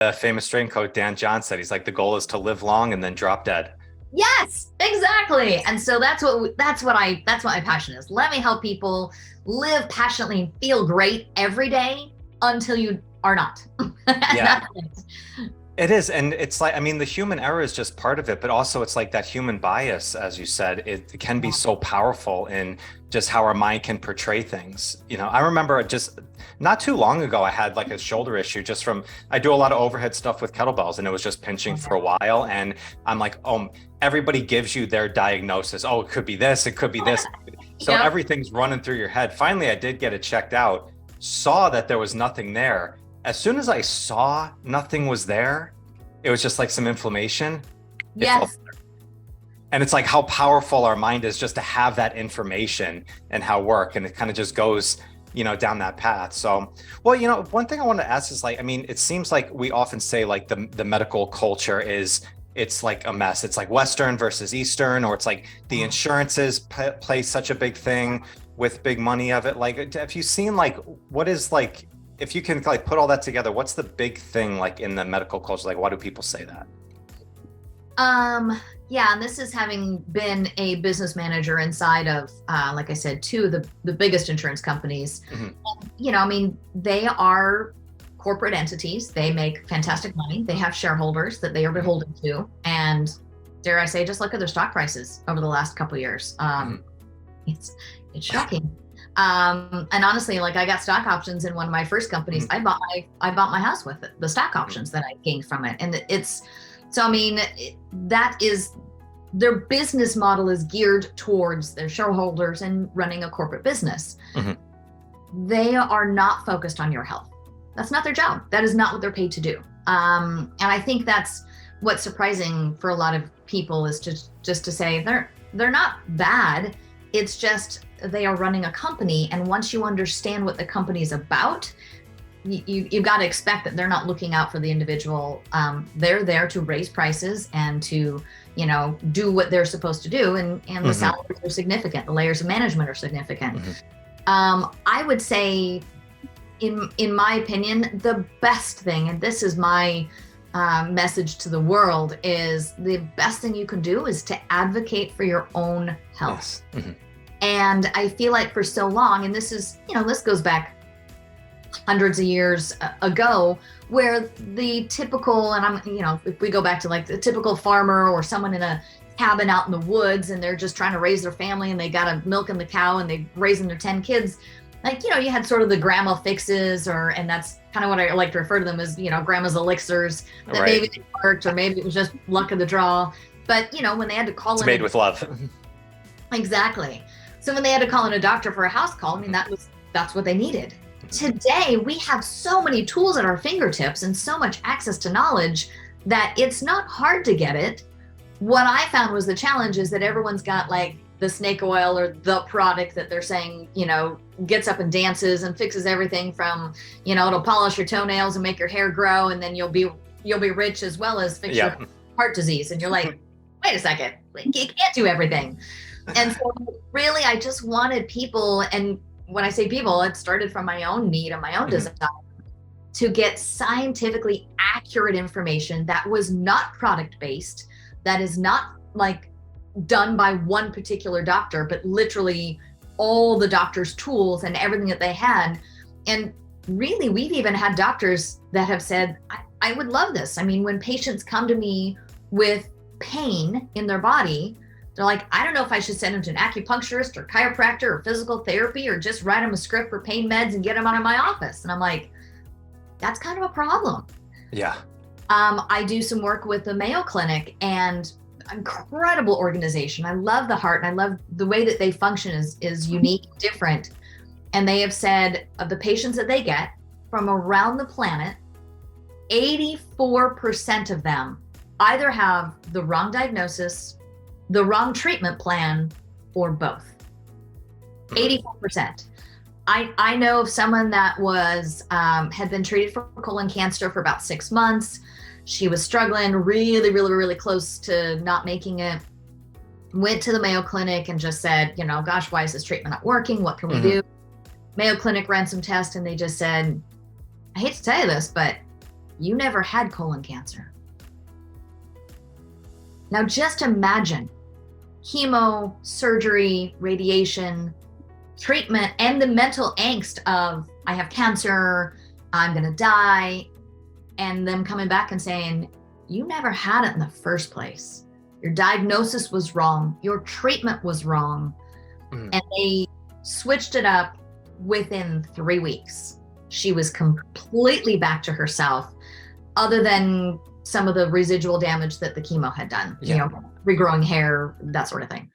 the famous strength coach Dan John said. He's like, the goal is to live long and then drop dead. Yes, exactly. And so that's what my passion is. Let me help people live passionately and feel great every day until you are not. Yeah. That's it. It is. And it's like, I mean, the human error is just part of it, but also it's like that human bias, as you said, it can be Yeah. so powerful in just how our mind can portray things. I remember just not too long ago, I had like a shoulder issue just from, I do a lot of overhead stuff with kettlebells and it was just pinching for a while. And I'm like, oh, everybody gives you their diagnosis. Oh, it could be this, it could be this. So Yep. everything's running through your head. Finally, I did get it checked out, saw that there was nothing there. As soon as I saw nothing was there, it was just like some inflammation. It felt Yes. better. And it's like how powerful our mind is just to have that information and how work. And it kind of just goes, down that path. So, well, one thing I wanted to ask is like, I mean, it seems like we often say like the medical culture it's like a mess. It's like Western versus Eastern, or it's like the insurances play such a big thing with big money of it. Like, have you seen like, what is like, if you can like put all that together, what's the big thing like in the medical culture? Like, why do people say that? Yeah, and this is having been a business manager inside of, like I said, two of the biggest insurance companies. Mm-hmm. I mean, they are corporate entities. They make fantastic money. They have shareholders that they are beholden to. And dare I say, just look at their stock prices over the last couple of years. It's shocking. And honestly, like I got stock options in one of my first companies. Mm-hmm. I bought my house with it, the stock options that I gained from it. And so, I mean, that is their business model is geared towards their shareholders and running a corporate business. Mm-hmm. They are not focused on your health. That's not their job. That is not what they're paid to do. And I think that's what's surprising for a lot of people is just to say they're not bad. It's just they are running a company. And once you understand what the company is about, you've got to expect that they're not looking out for the individual. They're there to raise prices and to, do what they're supposed to do. And the Mm-hmm. salaries are significant. The layers of management are significant. Mm-hmm. I would say, in my opinion, the best thing, and this is my message to the world, is the best thing you can do is to advocate for your own health. Yes. Mm-hmm. And I feel like for so long, and this is, this goes back hundreds of years ago, where the typical, and if we go back to like the typical farmer or someone in a cabin out in the woods and they're just trying to raise their family and they got a milking the cow and they raising their 10 kids, like, you had sort of the grandma fixes, and that's kind of what I like to refer to them as, grandma's elixirs that Right. maybe they worked, or maybe it was just luck of the draw. But, when they had to call It's in made with love. Exactly. So when they had to call in a doctor for a house call, I mean, that's what they needed. Today, we have so many tools at our fingertips and so much access to knowledge that it's not hard to get it. What I found was the challenge is that everyone's got like the snake oil or the product that they're saying, gets up and dances and fixes everything from, it'll polish your toenails and make your hair grow, and then you'll be rich as well as fix your heart disease. And you're like, wait a second, you can't do everything. And so really, I just wanted people, and when I say people, it started from my own need and my own desire to get scientifically accurate information that was not product-based, that is not like done by one particular doctor, but literally all the doctor's tools and everything that they had. And really, we've even had doctors that have said, I would love this. I mean, when patients come to me with pain in their body, they're like, I don't know if I should send them to an acupuncturist or chiropractor or physical therapy, or just write them a script for pain meds and get them out of my office. And I'm like, that's kind of a problem. Yeah. I do some work with the Mayo Clinic, and incredible organization. I love the heart, and I love the way that they function is unique, different. And they have said of the patients that they get from around the planet, 84% of them either have the wrong diagnosis, the wrong treatment plan, or both. 84%. I know of someone that was had been treated for colon cancer for about 6 months. She was struggling, really, really, really close to not making it. Went to the Mayo Clinic and just said, gosh, why is this treatment not working? What can we do? Mayo Clinic ran some tests, and they just said, I hate to tell you this, but you never had colon cancer. Now just imagine chemo, surgery, radiation, treatment, and the mental angst of, I have cancer, I'm gonna die, and them coming back and saying, you never had it in the first place. Your diagnosis was wrong, your treatment was wrong. And they switched it up within 3 weeks. She was completely back to herself, other than some of the residual damage that the chemo had done, regrowing hair, that sort of thing.